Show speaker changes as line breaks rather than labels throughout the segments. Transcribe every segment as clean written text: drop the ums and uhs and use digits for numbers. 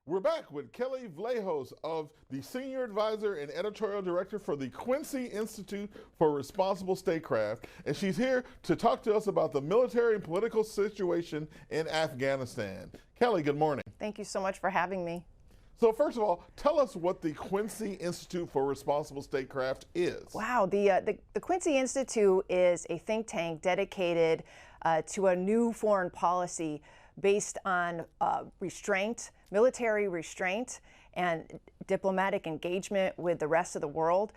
We're back with Kelley Vlahos, of the Senior Advisor and Editorial Director for the Quincy Institute for Responsible Statecraft, and she's here to talk to us about the military and political situation in Afghanistan. Kelley, good morning.
Thank you so much for having me.
So first of all, tell us what the Quincy Institute for Responsible Statecraft is.
Wow, the Quincy Institute is a think tank dedicated to a new foreign policy based on restraint, military restraint, and diplomatic engagement with the rest of the world,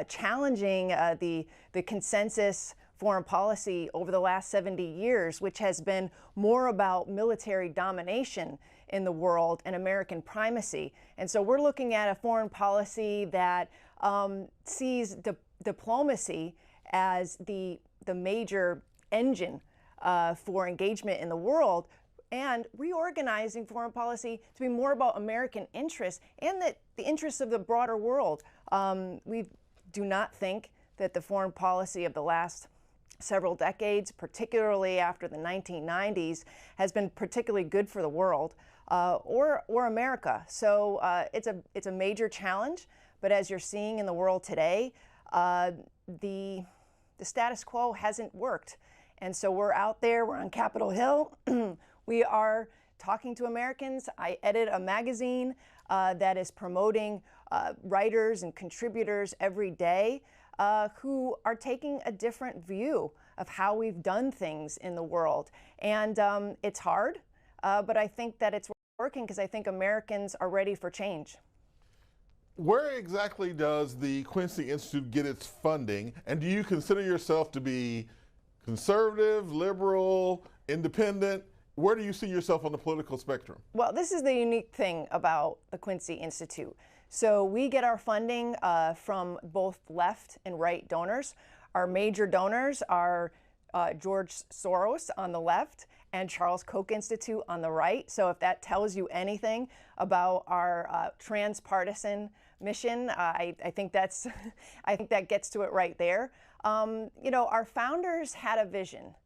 challenging the consensus foreign policy over the last 70 years, which has been more about military domination in the world and American primacy. And so we're looking at a foreign policy that sees diplomacy as the major engine for engagement in the world, and reorganizing foreign policy to be more about American interests and the interests of the broader world. We do not think that the foreign policy of the last several decades, particularly after the 1990s, has been particularly good for the world or America. So it's a major challenge, but as you're seeing in the world today, the status quo hasn't worked. And so we're out there, we're on Capitol Hill. We are talking to Americans. I edit a magazine that is promoting writers and contributors every day who are taking a different view of how we've done things in the world. And it's hard, but I think that it's working because I think Americans are ready for change.
Where exactly does the Quincy Institute get its funding? And do you consider yourself to be conservative, liberal, independent? Where do you see yourself on the political spectrum?
Well, this is the unique thing about the Quincy Institute. So we get our funding from both left and right donors. Our major donors are George Soros on the left and Charles Koch Institute on the right. So if that tells you anything about our trans-partisan mission, I think that's I think that gets to it right there. You know, our founders had a vision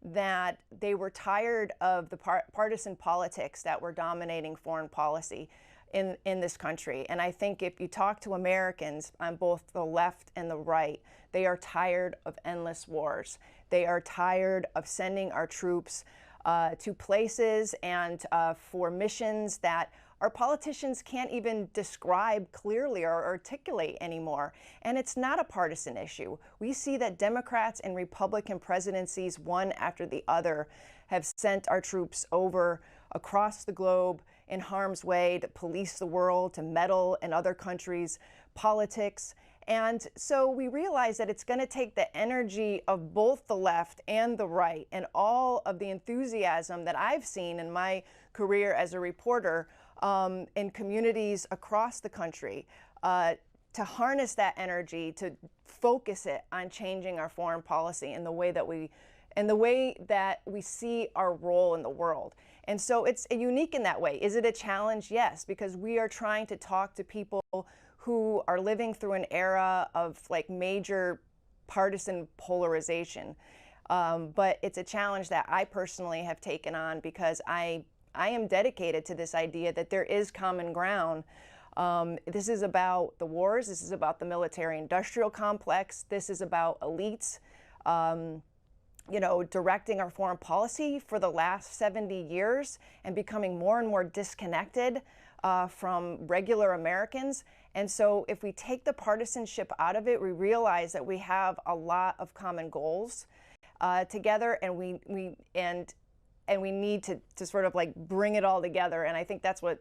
that they were tired of the partisan politics that were dominating foreign policy in this country. And I think if you talk to Americans on both the left and the right, they are tired of endless wars. They are tired of sending our troops to places and for missions that our politicians can't even describe clearly or articulate anymore. And it's not a partisan issue. We see that Democrats and Republican presidencies, one after the other, have sent our troops over across the globe in harm's way to police the world, to meddle in other countries' politics. And so we realize that it's going to take the energy of both the left and the right and all of the enthusiasm that I've seen in my career as a reporter in communities across the country to harness that energy, to focus it on changing our foreign policy and the way that we see our role in the world. And so it's unique in that way. Is it a challenge? Yes, because we are trying to talk to people who are living through an era of like major partisan polarization. But it's a challenge that I personally have taken on because I am dedicated to this idea that there is common ground. This is about the wars. This is about the military-industrial complex. This is about elites, you know, directing our foreign policy for the last 70 years and becoming more and more disconnected from regular Americans. And so if we take the partisanship out of it, we realize that we have a lot of common goals together, and we need to sort of like bring it all together. And I think that's what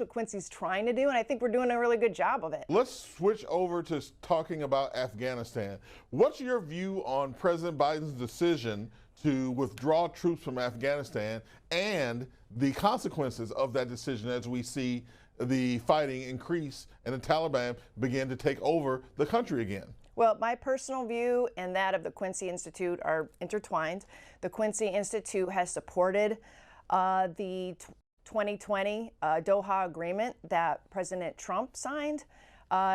Quincy's trying to do, and I think we're doing a really good job of it.
Let's switch over to talking about Afghanistan. What's your view on President Biden's decision to withdraw troops from Afghanistan and the consequences of that decision as we see the fighting increase and the Taliban begin to take over the country again?
Well, my personal view and that of the Quincy Institute are intertwined. The Quincy Institute has supported the 2020 Doha Agreement that President Trump signed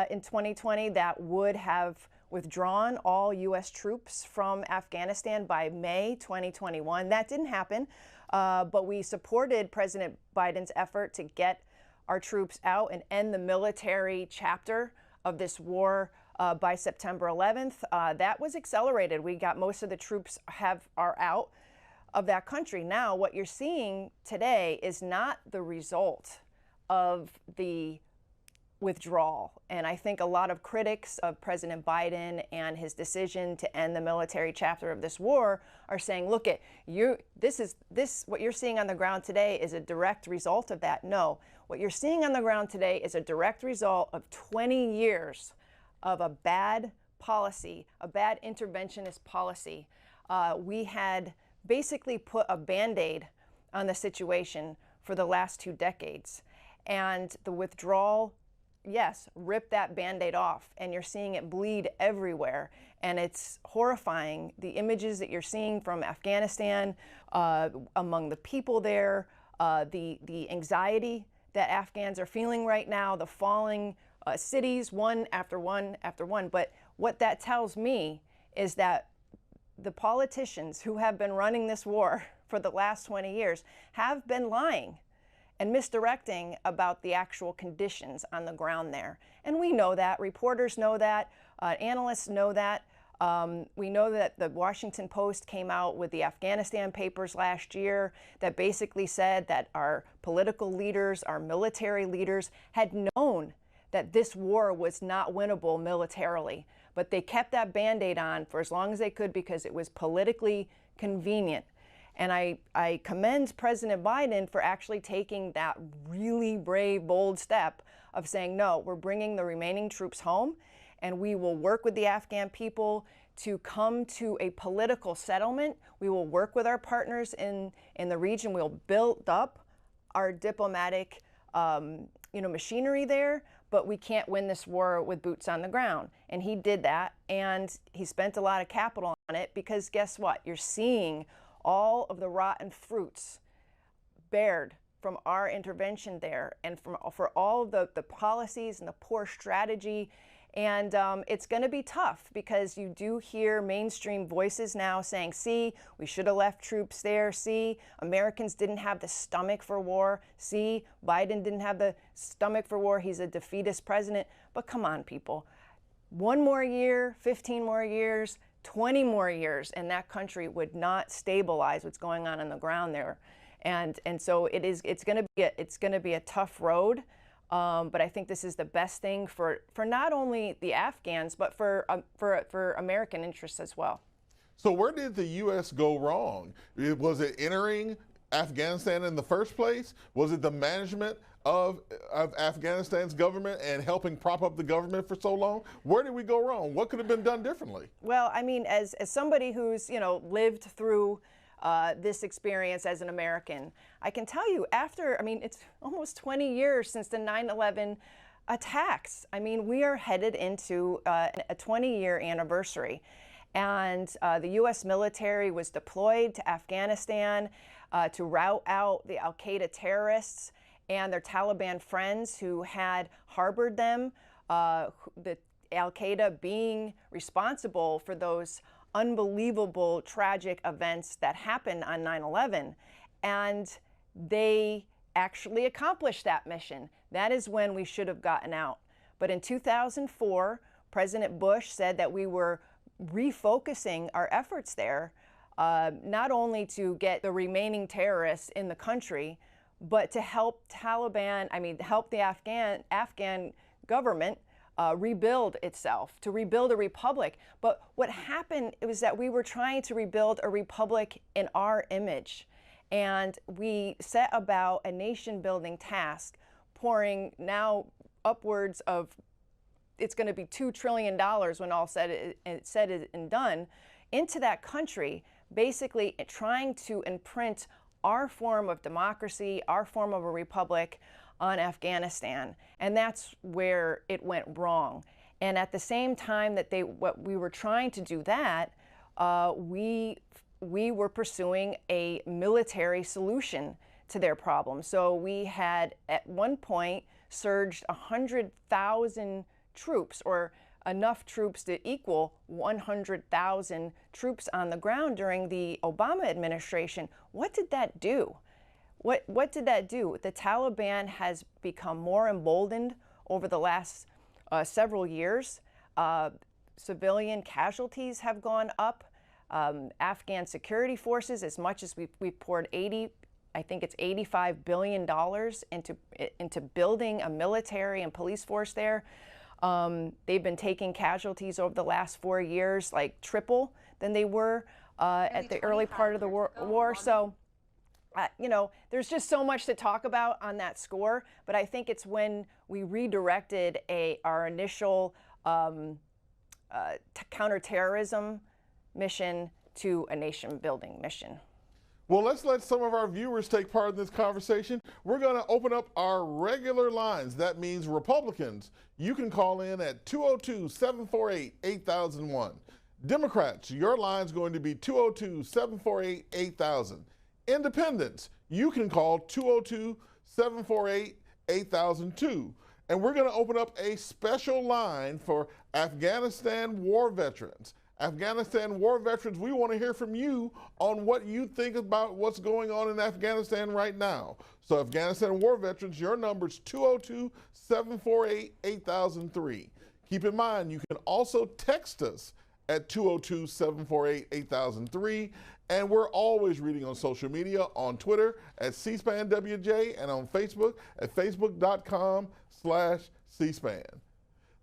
in 2020 that would have withdrawn all U.S. troops from Afghanistan by May 2021. That didn't happen, but we supported President Biden's effort to get our troops out and end the military chapter of this war by September 11th. That was accelerated. We got most of the troops are out of that country. Now, what you're seeing today is not the result of the withdrawal. And I think a lot of critics of President Biden and his decision to end the military chapter of this war are saying, look, what you're seeing on the ground today is a direct result of that. No, what you're seeing on the ground today is a direct result of 20 years of a bad policy, a bad interventionist policy. We had basically put a Band-Aid on the situation for the last 2 decades. And the withdrawal, yes, rip that Band-Aid off, and you're seeing it bleed everywhere. And it's horrifying, the images that you're seeing from Afghanistan, among the people there, the anxiety that Afghans are feeling right now, the falling cities, one after one after one. But what that tells me is that the politicians who have been running this war for the last 20 years have been lying and misdirecting about the actual conditions on the ground there. And we know that, reporters know that, analysts know that. We know that the Washington Post came out with the Afghanistan papers last year that basically said that our political leaders, our military leaders had known that this war was not winnable militarily, but they kept that Band-Aid on for as long as they could because it was politically convenient. And I commend President Biden for actually taking that really brave, bold step of saying, no, we're bringing the remaining troops home, and we will work with the Afghan people to come to a political settlement. We will work with our partners in the region. We'll build up our diplomatic machinery there, but we can't win this war with boots on the ground. And he did that, and he spent a lot of capital on it because guess what? You're seeing all of the rotten fruits bared from our intervention there and for all of the policies and the poor strategy. And it's going to be tough because you do hear mainstream voices now saying, see, we should have left troops there. See, Americans didn't have the stomach for war. See, Biden didn't have the stomach for war. He's a defeatist president. But come on, people. 1 more year, 15 more years, 20 more years, and that country would not stabilize what's going on the ground there. And so it's going to be a tough road. But I think this is the best thing for not only the Afghans, but for American interests as well.
So where did the U.S. go wrong? Was it entering Afghanistan in the first place? Was it the management of Afghanistan's government and helping prop up the government for so long? Where did we go wrong? What could have been done differently?
Well, I mean, as somebody who's lived through this experience as an American, I can tell you it's almost 20 years since the 9/11 attacks. I mean, we are headed into a 20-year anniversary. And the U.S. military was deployed to Afghanistan to rout out the al-Qaeda terrorists and their Taliban friends who had harbored them, the al-Qaeda being responsible for those unbelievable, tragic events that happened on 9/11. And they actually accomplished that mission. That is when we should have gotten out. But in 2004, President Bush said that we were refocusing our efforts there, not only to get the remaining terrorists in the country, but to help help the Afghan government rebuild itself, to rebuild a republic. But what happened was that we were trying to rebuild a republic in our image. And we set about a nation-building task, pouring now upwards of, it's going to be $2 trillion when all said and done, into that country, basically trying to imprint our form of democracy, our form of a republic on Afghanistan. And that's where it went wrong. And at the same time that we were trying to do that, we were pursuing a military solution to their problem. So we had at one point surged 100,000 troops, or enough troops to equal 100,000 troops on the ground during the Obama administration. What did that do? what did that do? The Taliban has become more emboldened over the last several years. Civilian casualties have gone up. Afghan security forces, as much as we've poured I think it's $85 billion into building a military and police force there. They've been taking casualties over the last 4 years, like triple than they were at the early part of the war. So, you know, there's just so much to talk about on that score. But I think it's when we redirected our initial counterterrorism mission to a nation-building mission.
Well, let's let some of our viewers take part in this conversation. We're going to open up our regular lines. That means Republicans, you can call in at 202-748-8001. Democrats, your line's going to be 202-748-8000. Independents, you can call 202-748-8002. And we're going to open up a special line for Afghanistan war veterans. Afghanistan war veterans, we want to hear from you on what you think about what's going on in Afghanistan right now. So Afghanistan war veterans, your number's 202-748-8003. Keep in mind, you can also text us at 202-748-8003. And we're always reading on social media, on Twitter at C-SPAN-WJ, and on Facebook at facebook.com/C-SPAN.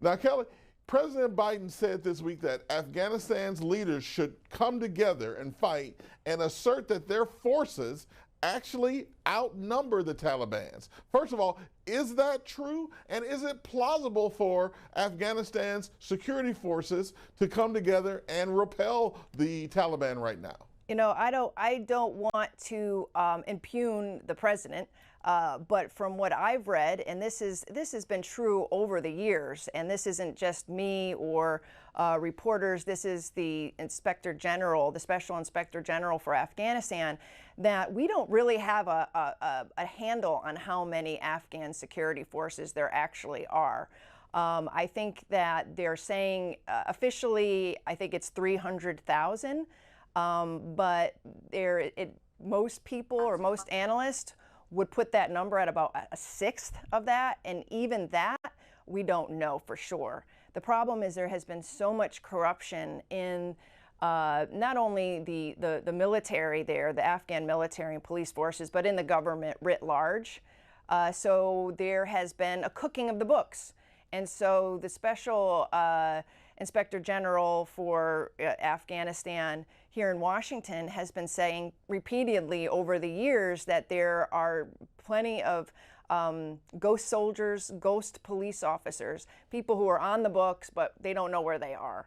Now, Kelley, President Biden said this week that Afghanistan's leaders should come together and fight and assert that their forces actually outnumber the Taliban's. First of all, is that true? And is it plausible for Afghanistan's security forces to come together and repel the Taliban right now?
You know, I don't want to impugn the president, but from what I've read, and this has been true over the years, and this isn't just me or reporters. This is the Inspector General, the Special Inspector General for Afghanistan, that we don't really have a handle on how many Afghan security forces there actually are. I think that they're saying officially, I think it's 300,000. But most people or most analysts would put that number at about a sixth of that, and even that we don't know for sure. The problem is there has been so much corruption in not only the military there, the Afghan military and police forces, but in the government writ large. So there has been a cooking of the books. And so the Special Inspector General for Afghanistan here in Washington has been saying repeatedly over the years that there are plenty of ghost soldiers, ghost police officers, people who are on the books, but they don't know where they are.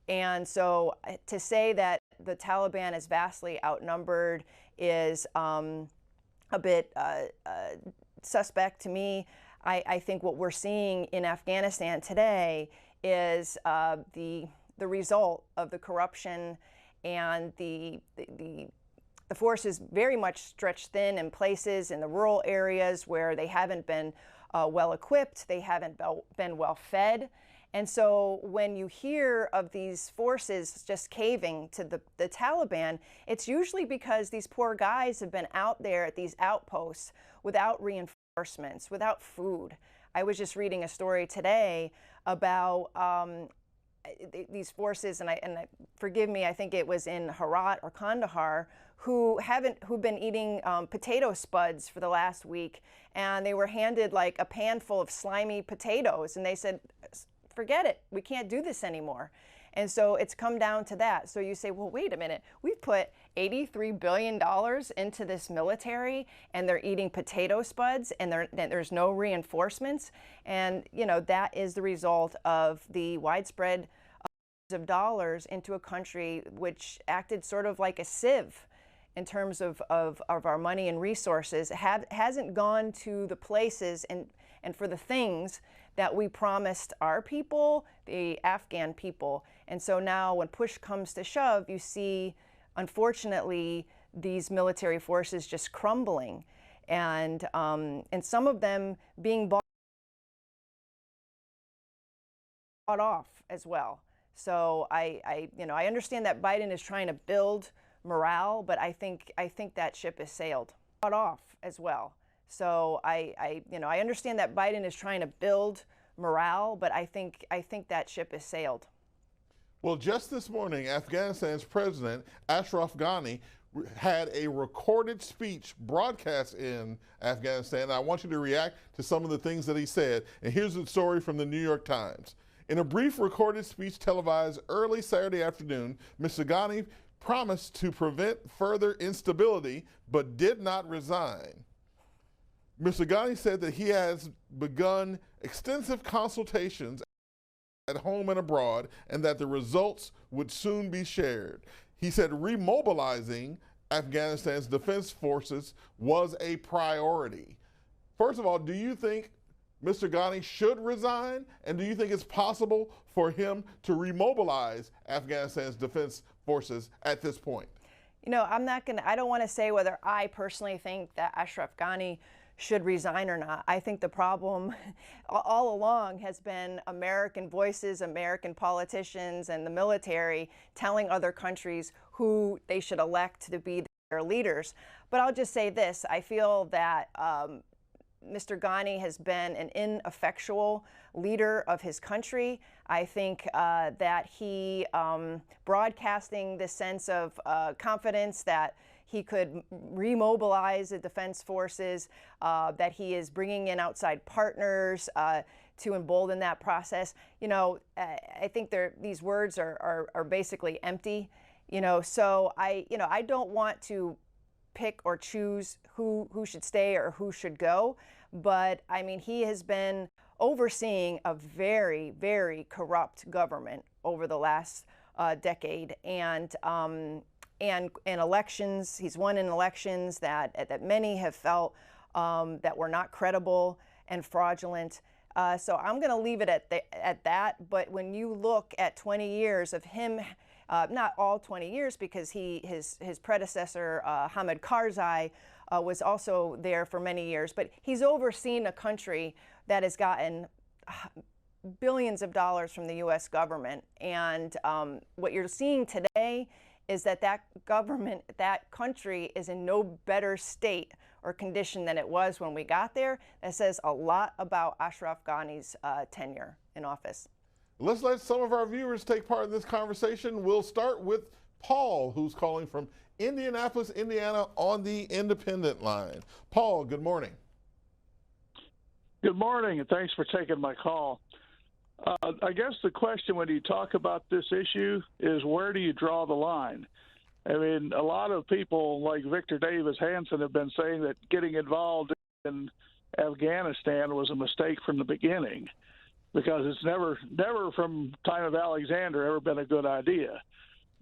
And so to say that the Taliban is vastly outnumbered is a bit suspect to me. I think what we're seeing in Afghanistan today is the result of the corruption and the forces very much stretched thin in places in the rural areas where they haven't been well equipped, they haven't been well fed. And so when you hear of these forces just caving to the Taliban, it's usually because these poor guys have been out there at these outposts without reinforcements, without food. I was just reading a story today about these forces, and forgive me, I think it was in Herat or Kandahar, who've been eating potato spuds for the last week, and they were handed like a pan full of slimy potatoes, and they said, forget it, we can't do this anymore. And so it's come down to that. So you say, well, wait a minute, we've put $83 billion into this military and they're eating potato spuds and there's no reinforcements. And, you know, that is the result of the widespread of dollars into a country which acted sort of like a sieve in terms of our money and resources. Hasn't gone to the places and for the things that we promised our people, the Afghan people. And so now when push comes to shove, you see, unfortunately, these military forces just crumbling and some of them being bought off as well. So I understand that Biden is trying to build morale, but I think that ship has sailed. off as well. So I understand that Biden is trying to build morale, but I think that ship has sailed.
Well, just this morning, Afghanistan's president, Ashraf Ghani, had a recorded speech broadcast in Afghanistan. I want you to react to some of the things that he said. And here's the story from the New York Times. In a brief recorded speech televised early Saturday afternoon, Mr. Ghani promised to prevent further instability, but did not resign. Mr. Ghani said that he has begun extensive consultations at home and abroad, and that the results would soon be shared. He said remobilizing Afghanistan's defense forces was a priority. First of all, do you think Mr. Ghani should resign? And do you think it's possible for him to remobilize Afghanistan's defense forces at this point?
You know, I don't want to say whether I personally think that Ashraf Ghani should resign or not. I think the problem all along has been American voices, American politicians, and the military telling other countries who they should elect to be their leaders. But I'll just say this, I feel that Mr. Ghani has been an ineffectual leader of his country. I think that he broadcasting this sense of confidence that he could remobilize the defense forces, that he is bringing in outside partners to embolden that process. You know, I think these words are basically empty. You know, so I don't want to pick or choose who should stay or who should go, but I mean, he has been overseeing a very, very corrupt government over the last decade, and in elections, he's won in elections that many have felt that were not credible and fraudulent. So I'm going to leave it at that. But when you look at 20 years of him, not all 20 years, because his predecessor Hamid Karzai was also there for many years, but he's overseen a country that has gotten billions of dollars from the U.S. government. And what you're seeing today is that government, that country is in no better state or condition than it was when we got there. That says a lot about Ashraf Ghani's tenure in office.
Let's let some of our viewers take part in this conversation. We'll start with Paul, who's calling from Indianapolis, Indiana, on the Independent line. Paul, good morning.
Good morning, and thanks for taking my call. I guess the question when you talk about this issue is, where do you draw the line? I mean, a lot of people like Victor Davis Hanson have been saying that getting involved in Afghanistan was a mistake from the beginning, because it's never from time of Alexander ever been a good idea.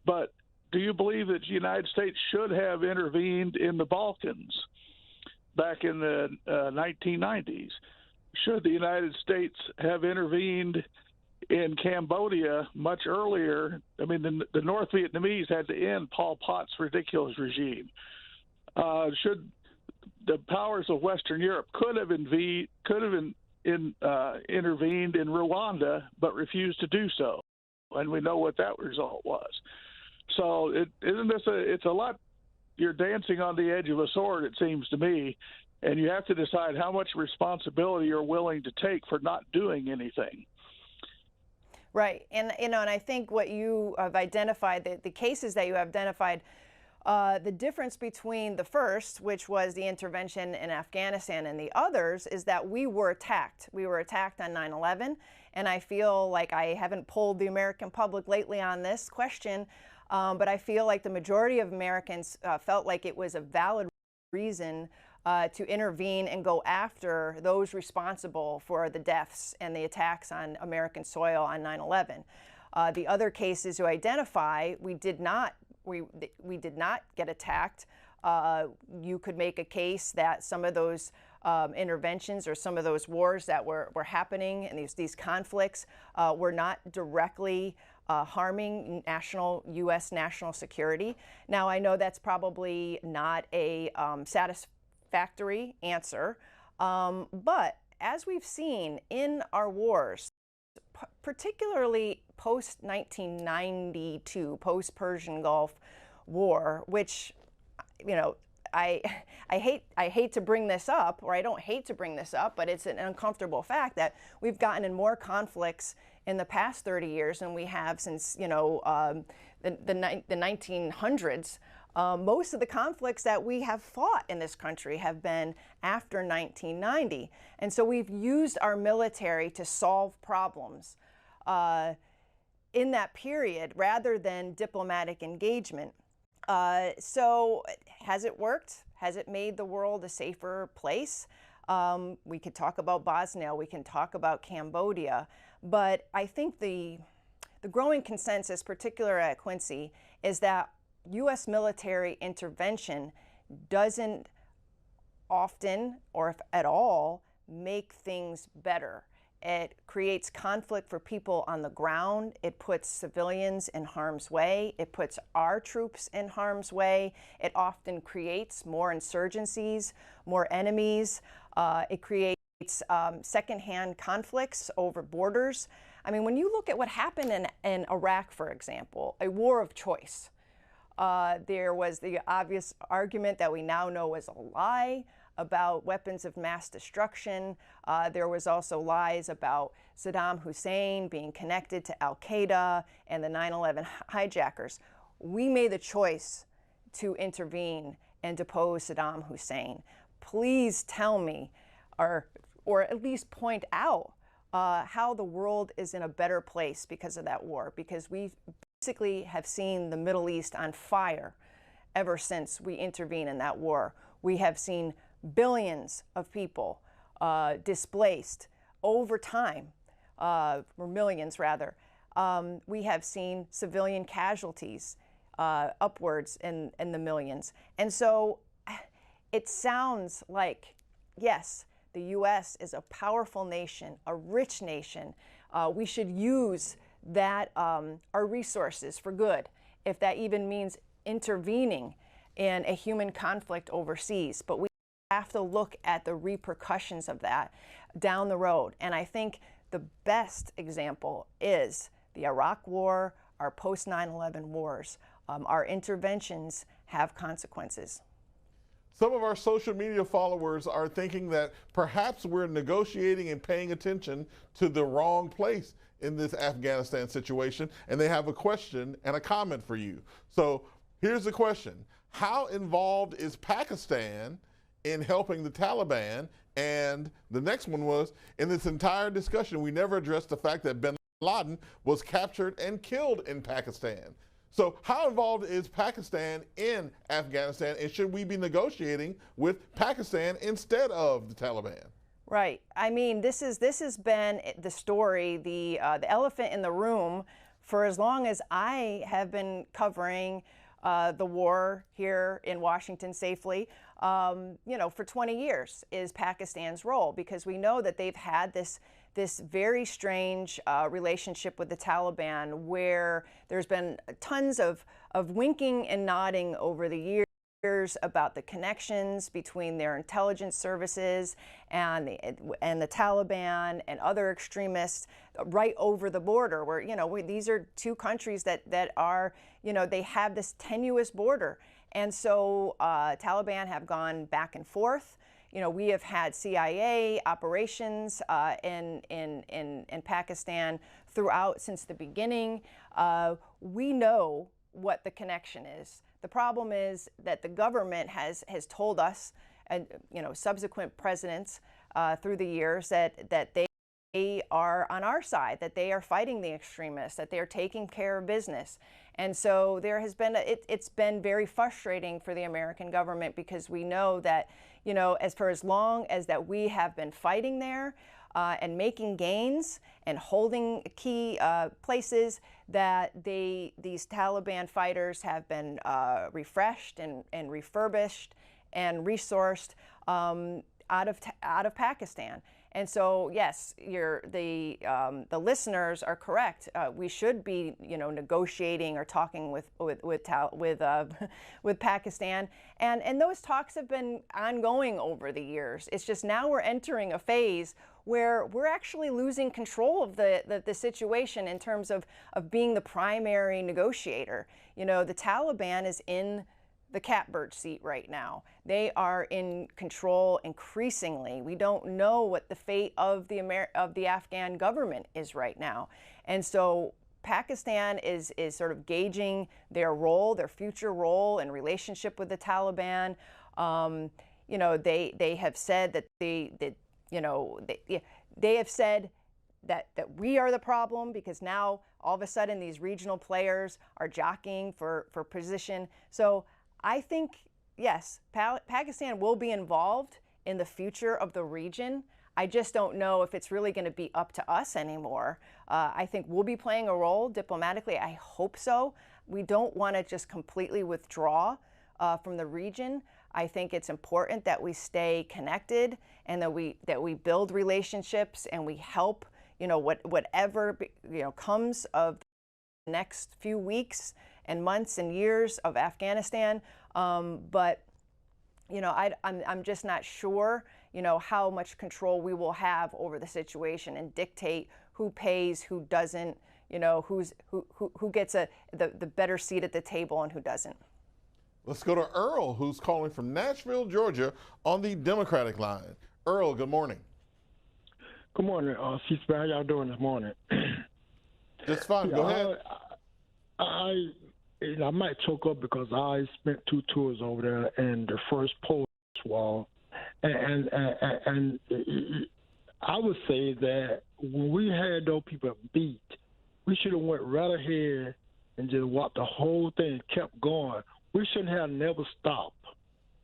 But do you believe that the United States should have intervened in the Balkans back in the 1990s? Should the United States have intervened in Cambodia much earlier? I mean, the North Vietnamese had to end Pol Pot's ridiculous regime. Should the powers of Western Europe could have intervened in Rwanda, but refused to do so, and we know what that result was. So it's a lot. You're dancing on the edge of a sword, it seems to me. And you have to decide how much responsibility you're willing to take for not doing anything.
Right, and and I think what you have identified, the cases that you have identified, the difference between the first, which was the intervention in Afghanistan, and the others is that we were attacked. We were attacked on 9/11, and I feel like I haven't polled the American public lately on this question, but I feel like the majority of Americans felt like it was a valid reason to intervene and go after those responsible for the deaths and the attacks on American soil on 9/11. The other cases you identify, we did not get attacked. You could make a case that some of those interventions or some of those wars that were happening and these conflicts were not directly harming U.S. national security. Now, I know that's probably not a satisfactory answer, but as we've seen in our wars, particularly post-1992, post-Persian Gulf War, which, you know, I hate to bring this up, or I don't hate to bring this up, but it's an uncomfortable fact that we've gotten in more conflicts in the past 30 years than we have since, you know, the 1900s. Most of the conflicts that we have fought in this country have been after 1990. And so we've used our military to solve problems in that period rather than diplomatic engagement. So has it worked? Has it made the world a safer place? We could talk about Bosnia, we can talk about Cambodia, but I think the growing consensus, particularly at Quincy, is that U.S. military intervention doesn't often, or if at all, make things better. It creates conflict for people on the ground. It puts civilians in harm's way. It puts our troops in harm's way. It often creates more insurgencies, more enemies. It creates secondhand conflicts over borders. I mean, when you look at what happened in Iraq, for example, a war of choice, there was the obvious argument that we now know was a lie about weapons of mass destruction. There was also lies about Saddam Hussein being connected to Al-Qaeda and the 9/11 hijackers. We made the choice to intervene and depose Saddam Hussein. Please tell me, or at least point out how the world is in a better place because of that war, because we basically have seen the Middle East on fire ever since we intervened in that war. We have seen billions of people displaced over time, or millions rather. We have seen civilian casualties upwards in the millions. And so it sounds like, yes, the U.S. is a powerful nation, a rich nation. We should use that our resources for good, if that even means intervening in a human conflict overseas. But we have to look at the repercussions of that down the road. And I think the best example is the Iraq War, our post 9/11 wars. Our interventions have consequences.
Some of our social media followers are thinking that perhaps we're negotiating and paying attention to the wrong place in this Afghanistan situation, and they have a question and a comment for you. So here's the question. How involved is Pakistan in helping the Taliban? And the next one was, in this entire discussion, we never addressed the fact that bin Laden was captured and killed in Pakistan. So how involved is Pakistan in Afghanistan, and should we be negotiating with Pakistan instead of the Taliban?
Right. I mean, this has been the story, the elephant in the room for as long as I have been covering the war here in Washington safely. You know, for 20 years is Pakistan's role, because we know that they've had this very strange relationship with the Taliban, where there's been tons of winking and nodding over the years about the connections between their intelligence services and the Taliban and other extremists right over the border, where, you know, these are two countries that are, you know, they have this tenuous border. And so Taliban have gone back and forth. You know, we have had CIA operations in Pakistan throughout since the beginning. We know what the connection is. The problem is that the government has told us, and you know, subsequent presidents through the years, that they are on our side, that they are fighting the extremists, that they are taking care of business. And so there has been it's been very frustrating for the American government, because we know that, you know, for as long as that we have been fighting there and making gains and holding key places, that these Taliban fighters have been refreshed and refurbished and resourced out of Pakistan. And so, yes, the listeners are correct. We should be, you know, negotiating or talking with Pakistan, and those talks have been ongoing over the years. It's just now we're entering a phase where we're actually losing control of the situation in terms of being the primary negotiator. You know, the Taliban is in the catbird seat right now. They are in control increasingly. We don't know what the fate of the Afghan government is right now. And so Pakistan is sort of gauging their role, their future role in relationship with the Taliban. You know, they have said that they have said that we are the problem, because now all of a sudden these regional players are jockeying for position. So I think, yes, Pakistan will be involved in the future of the region. I just don't know if it's really going to be up to us anymore. I think we'll be playing a role diplomatically. I hope so. We don't want to just completely withdraw from the region. I think it's important that we stay connected and that we build relationships and we help, you know, whatever, you know, comes of the next few weeks and months and years of Afghanistan. But, you know, I'm just not sure, you know, how much control we will have over the situation and dictate who pays, who doesn't, you know, who gets the better seat at the table and who doesn't.
Let's go to Earl, who's calling from Nashville, Georgia, on the Democratic line. Earl, good morning.
Good morning, C-SPAN. How y'all doing this morning?
Just fine. Go ahead.
I might choke up because I spent 2 tours over there in the first post wall, and I would say that when we had those people beat, we should have went right ahead and just walked the whole thing, kept going. We shouldn't have never stopped.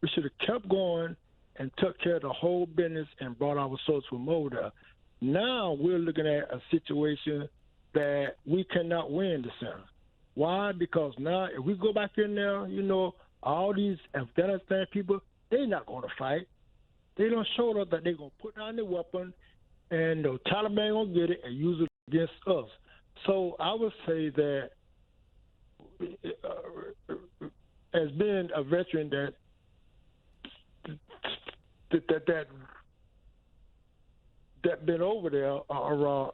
We should have kept going and took care of the whole business and brought our soldiers from over there. Now we're looking at a situation that we cannot win the center. Why? Because now if we go back in there, you know, all these Afghanistan people, they're not going to fight. They don't show us that they're going to put down their weapon and the Taliban going to get it and use it against us. So I would say that as being a veteran that been over there around,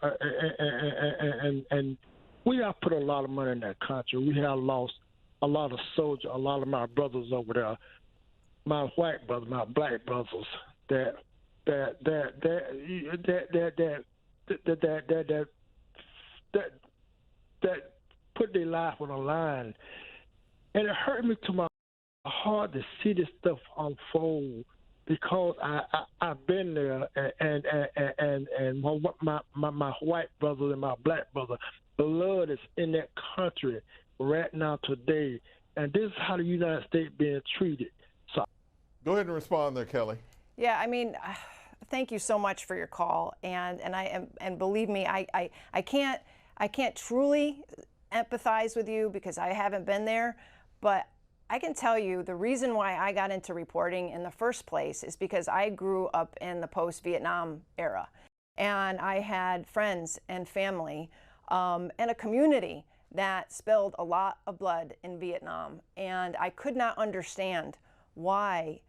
and we have put a lot of money in that country. We have lost a lot of soldiers, a lot of my brothers over there, my white brothers, my black brothers, that put their life on the line. And it hurt me to my heart to see this stuff unfold, because I've been there, and my white brother and my black brother, blood is in that country right now today, and this is how the United States being treated. So,
go ahead and respond there, Kelley.
Yeah, I mean, thank you so much for your call, and believe me, I can't truly empathize with you because I haven't been there, but I can tell you the reason why I got into reporting in the first place is because I grew up in the post-Vietnam era, and I had friends and family and a community that spilled a lot of blood in Vietnam, and I could not understand why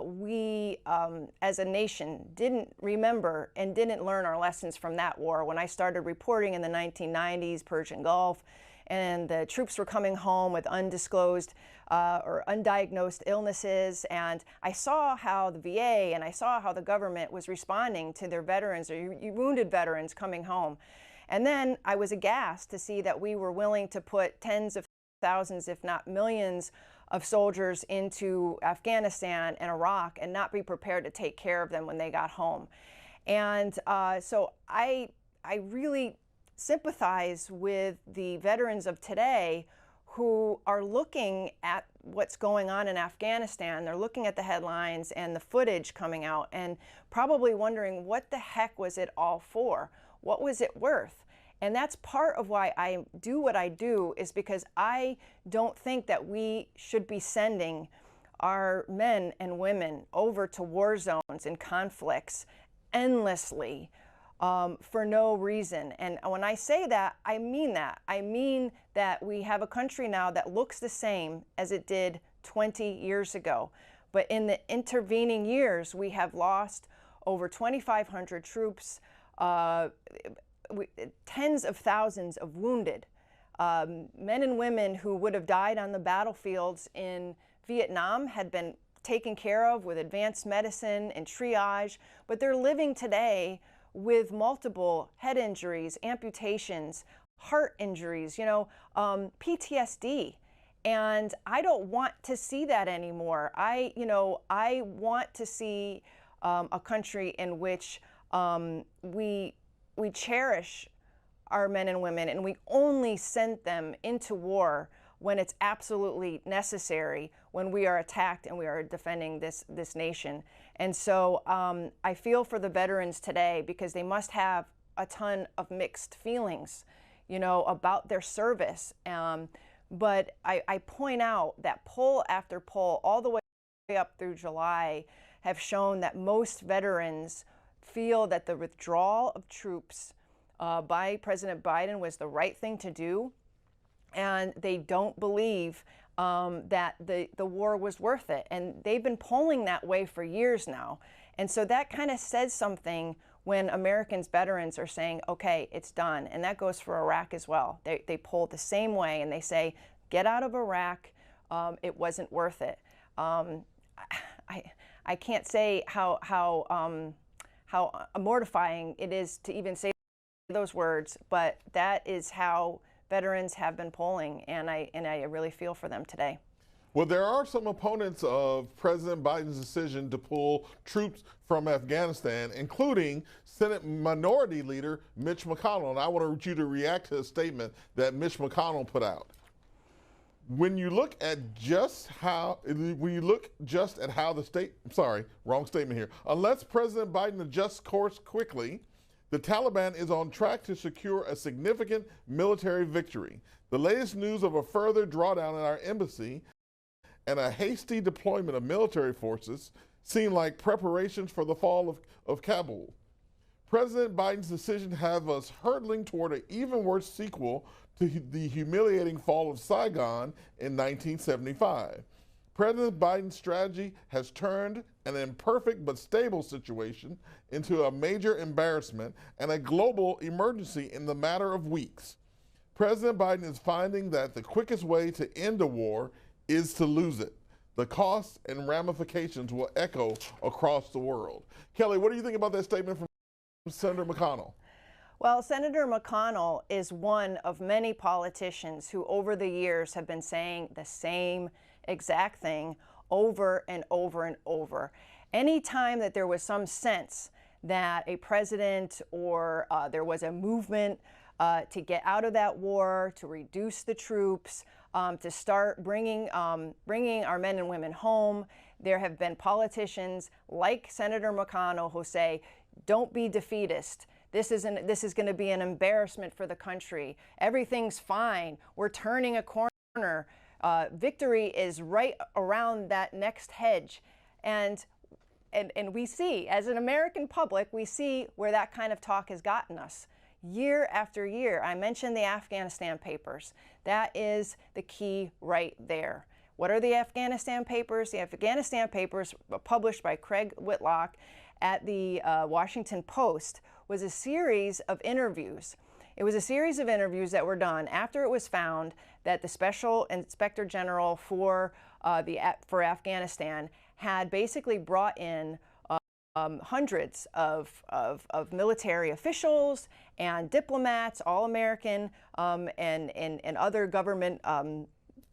we as a nation didn't remember and didn't learn our lessons from that war. When I started reporting in the 1990s, Persian Gulf, and the troops were coming home with undisclosed or undiagnosed illnesses, and I saw how the VA and I saw how the government was responding to their veterans or wounded veterans coming home. And then I was aghast to see that we were willing to put tens of thousands, if not millions, of soldiers into Afghanistan and Iraq and not be prepared to take care of them when they got home. And so I really sympathize with the veterans of today who are looking at what's going on in Afghanistan. They're looking at the headlines and the footage coming out and probably wondering, what the heck was it all for? What was it worth? And that's part of why I do what I do, is because I don't think that we should be sending our men and women over to war zones and conflicts endlessly for no reason. And when I say that, I mean that. I mean that we have a country now that looks the same as it did 20 years ago. But in the intervening years, we have lost over 2,500 troops, tens of thousands of wounded, men and women who would have died on the battlefields in Vietnam had been taken care of with advanced medicine and triage, but they're living today with multiple head injuries, amputations, heart injuries, PTSD. And I don't want to see that anymore. I want to see a country in which we cherish our men and women, and we only send them into war when it's absolutely necessary, when we are attacked and we are defending this nation. And so I feel for the veterans today, because they must have a ton of mixed feelings, about their service. But I point out that poll after poll, all the way up through July, have shown that most veterans feel that the withdrawal of troops by President Biden was the right thing to do, and they don't believe that the war was worth it. And they've been polling that way for years now. And so that kind of says something when Americans, veterans, are saying, okay, it's done. And that goes for Iraq as well. They poll the same way, and they say, get out of Iraq, it wasn't worth it. I can't say how mortifying it is to even say those words, but that is how veterans have been polling, and I really feel for them today.
Well, there are some opponents of President Biden's decision to pull troops from Afghanistan, including Senate Minority Leader Mitch McConnell. And I want you to react to a statement that Mitch McConnell put out. When you look at just how the state, sorry, wrong statement here. Unless President Biden adjusts course quickly, the Taliban is on track to secure a significant military victory. The latest news of a further drawdown in our embassy and a hasty deployment of military forces seem like preparations for the fall of Kabul. President Biden's decision has us hurtling toward an even worse sequel to the humiliating fall of Saigon in 1975. President Biden's strategy has turned an imperfect but stable situation into a major embarrassment and a global emergency in the matter of weeks. President Biden is finding that the quickest way to end a war is to lose it. The costs and ramifications will echo across the world. Kelley, what do you think about that statement from Senator McConnell?
Well, Senator McConnell is one of many politicians who over the years have been saying the same exact thing over and over and over. Anytime that there was some sense that a president or there was a movement to get out of that war, to reduce the troops, to start bringing our men and women home, there have been politicians like Senator McConnell who say, don't be defeatist. This is going to be an embarrassment for the country. Everything's fine. We're turning a corner. Victory is right around that next hedge. And we see, as an American public, we see where that kind of talk has gotten us. Year after year, I mentioned the Afghanistan papers. That is the key right there. What are the Afghanistan papers? The Afghanistan papers, published by Craig Whitlock at the Washington Post, was a series of interviews. It was a series of interviews that were done after it was found that the Special Inspector General for Afghanistan had basically brought in hundreds of military officials and diplomats, all American, and other government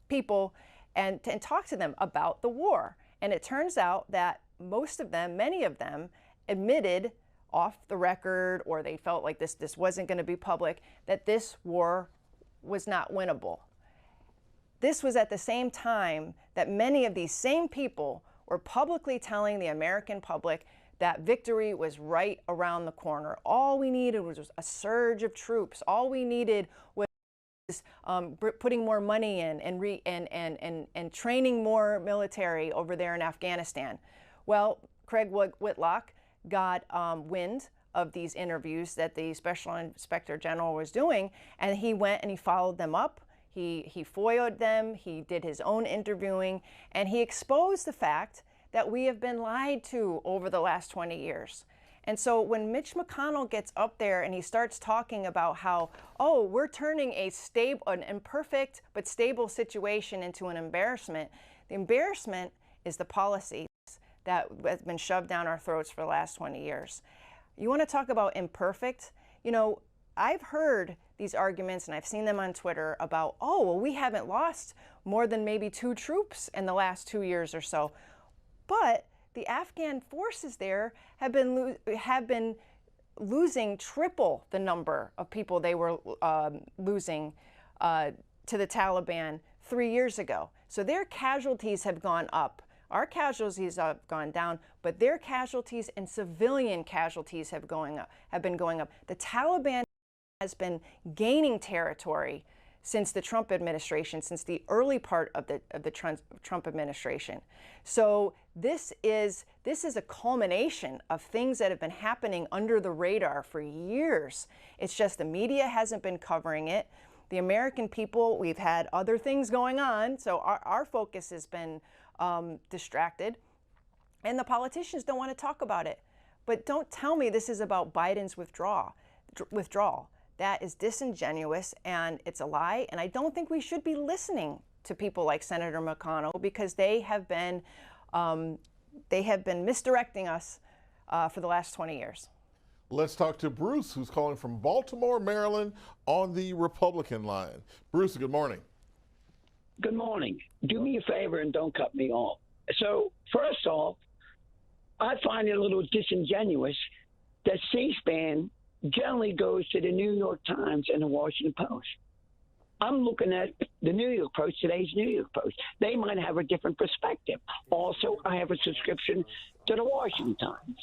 people, and talk to them about the war. And it turns out that most of them, many of them, admitted off the record, or they felt like this wasn't going to be public, that this war was not winnable. This was at the same time that many of these same people were publicly telling the American public that victory was right around the corner. All we needed was a surge of troops. All we needed was putting more money in and training more military over there in Afghanistan. Well, Craig Whitlock got wind of these interviews that the Special Inspector General was doing, and he went and he followed them up. He FOIA'd them, he did his own interviewing, and he exposed the fact that we have been lied to over the last 20 years. And so when Mitch McConnell gets up there and he starts talking about how, oh, we're turning an imperfect but stable situation into an embarrassment, The embarrassment is the policies that has been shoved down our throats for the last 20 years. You want to talk about imperfect? You know, I've heard these arguments, and I've seen them on Twitter about, oh, well, we haven't lost more than maybe 2 troops in the last 2 years or so. But the Afghan forces there have been losing triple the number of people they were losing to the Taliban 3 years ago. So their casualties have gone up. Our casualties have gone down, but their casualties and civilian casualties have been going up. The Taliban has been gaining territory since the Trump administration, since the early part of the Trump administration. So this is a culmination of things that have been happening under the radar for years. It's just the media hasn't been covering it. The American people, we've had other things going on, so our focus has been distracted, and the politicians don't want to talk about it. But don't tell me this is about Biden's withdrawal. That is disingenuous, and it's a lie, and I don't think we should be listening to people like Senator McConnell, because they have been misdirecting us for the last 20 years.
Let's talk to Bruce, who's calling from Baltimore, Maryland, on the Republican line. Bruce, good morning.
Good morning. Do me a favor and don't cut me off. So, first off, I find it a little disingenuous that C-SPAN generally goes to the New York Times and the Washington Post. I'm looking at the New York Post, today's New York Post. They might have a different perspective. Also, I have a subscription to the Washington Times.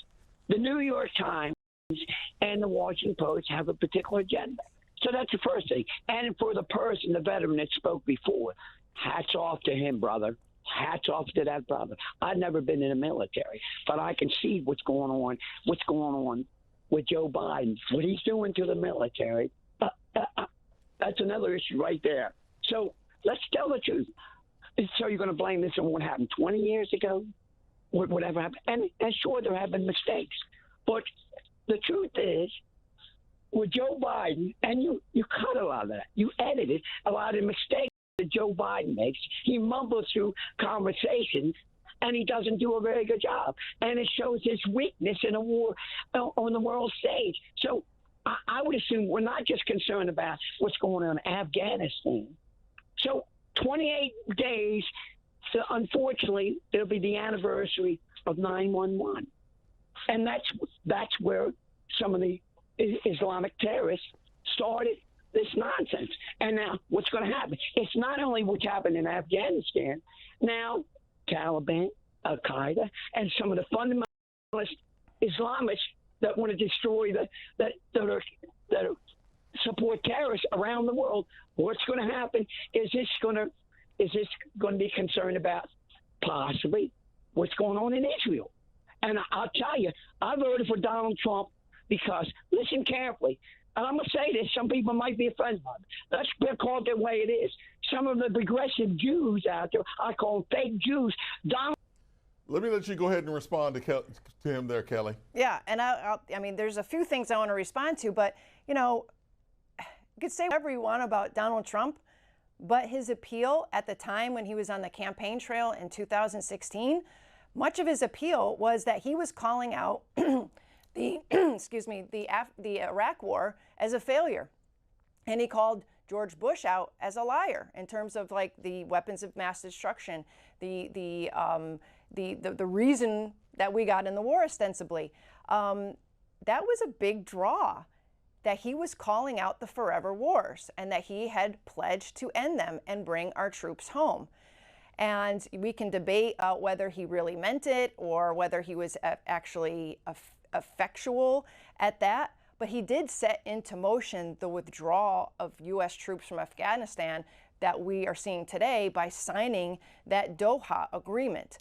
The New York Times and the Washington Post have a particular agenda. So that's the first thing. And for the person, the veteran that spoke before, hats off to him, brother. Hats off to that brother. I've never been in the military, but I can see what's going on with Joe Biden, what he's doing to the military. That's another issue right there. So let's tell the truth. So you're going to blame this on what happened 20 years ago? Whatever happened? And sure, there have been mistakes. But the truth is, with Joe Biden, and you cut a lot of that. You edited a lot of the mistakes that Joe Biden makes. He mumbles through conversations, and he doesn't do a very good job. And it shows his weakness in a war on the world stage. So I would assume we're not just concerned about what's going on in Afghanistan. So 28 days, so unfortunately, it'll be the anniversary of 9/11. And that's where some of the Islamic terrorists started this nonsense. And now what's going to happen? It's not only what's happened in Afghanistan. Now, Taliban, Al-Qaeda, and some of the fundamentalist Islamists that want to destroy that support terrorists around the world. What's going to happen? Is this going to be concerned about possibly what's going on in Israel? And I'll tell you, I voted for Donald Trump because, listen carefully, and I'm going to say this, some people might be offended by it. Let's call it the way it is. Some of the progressive Jews out there, I call them fake Jews.
Let me let you go ahead and respond to him there, Kelley.
Yeah, and I mean, there's a few things I want to respond to, but, you know, you could say whatever you want about Donald Trump, but his appeal at the time when he was on the campaign trail in 2016, much of his appeal was that he was calling out the Iraq War as a failure, and he called George Bush out as a liar in terms of like the weapons of mass destruction, the reason that we got in the war ostensibly. That was a big draw, that he was calling out the forever wars and that he had pledged to end them and bring our troops home. And we can debate whether he really meant it or whether he was actually effectual at that. But he did set into motion the withdrawal of U.S. troops from Afghanistan that we are seeing today by signing that Doha agreement.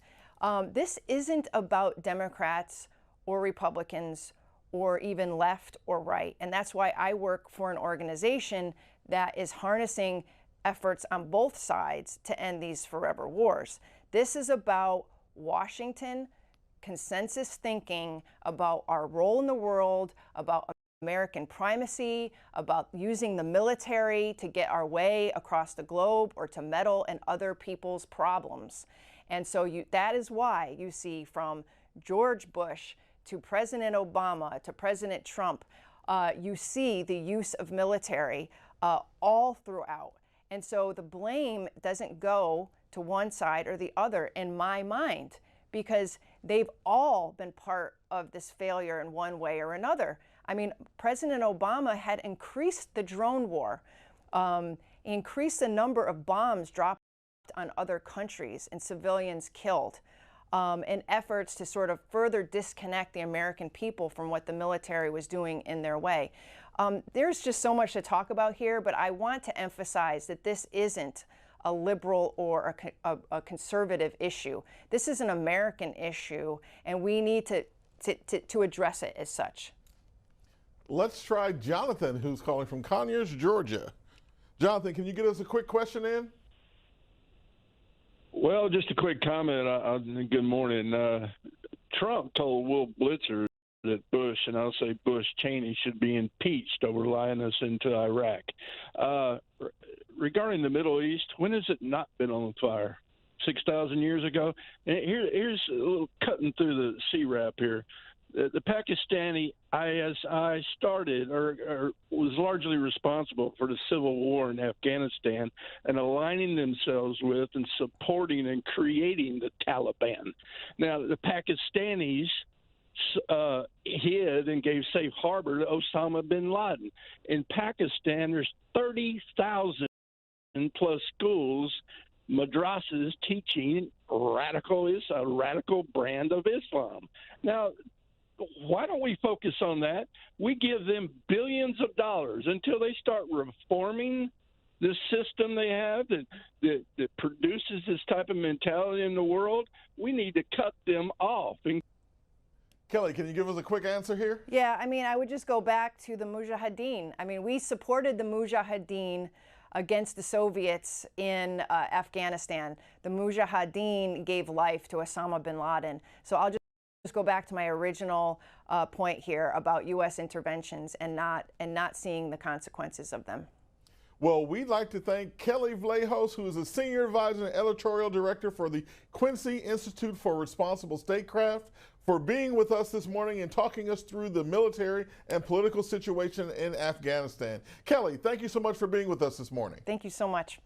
This isn't about Democrats or Republicans or even left or right. And that's why I work for an organization that is harnessing efforts on both sides to end these forever wars. This is about Washington consensus thinking about our role in the world, about American primacy, about using the military to get our way across the globe or to meddle in other people's problems. And so that is why you see from George Bush to President Obama to President Trump, you see the use of military all throughout. And so the blame doesn't go to one side or the other in my mind, because they've all been part of this failure in one way or another. I mean, President Obama had increased the drone war, increased the number of bombs dropped on other countries and civilians killed, in efforts to sort of further disconnect the American people from what the military was doing in their way. There's just so much to talk about here, but I want to emphasize that this isn't a liberal or a conservative issue. This is an American issue, and we need to address it as such.
Let's try Jonathan, who's calling from Conyers, Georgia. Jonathan, can you get us a quick question in?
Well, just a quick comment. Good morning. Trump told Will Blitzer that Bush, and I'll say Bush Cheney, should be impeached over lying us into Iraq. Regarding the Middle East, when has it not been on fire? 6,000 years ago? And here's a little cutting through the CRAP here. The Pakistani ISI started or was largely responsible for the civil war in Afghanistan and aligning themselves with and supporting and creating the Taliban. Now, the Pakistanis hid and gave safe harbor to Osama bin Laden. In Pakistan, there's 30,000 plus schools, madrasas, teaching a radical brand of Islam. Now, why don't we focus on that? We give them billions of dollars until they start reforming the system they have that produces this type of mentality in the world. We need to cut them off.
Kelley, can you give us a quick answer here?
Yeah, I mean, I would just go back to the Mujahideen. I mean, we supported the Mujahideen against the Soviets in Afghanistan. The Mujahideen gave life to Osama bin Laden. So I'll just go back to my original point here about U.S. interventions and not seeing the consequences of them.
Well, we'd like to thank Kelley Vlahos, who is a senior advisor and editorial director for the Quincy Institute for Responsible Statecraft, for being with us this morning and talking us through the military and political situation in Afghanistan. Kelley, thank you so much for being with us this morning.
Thank you so much.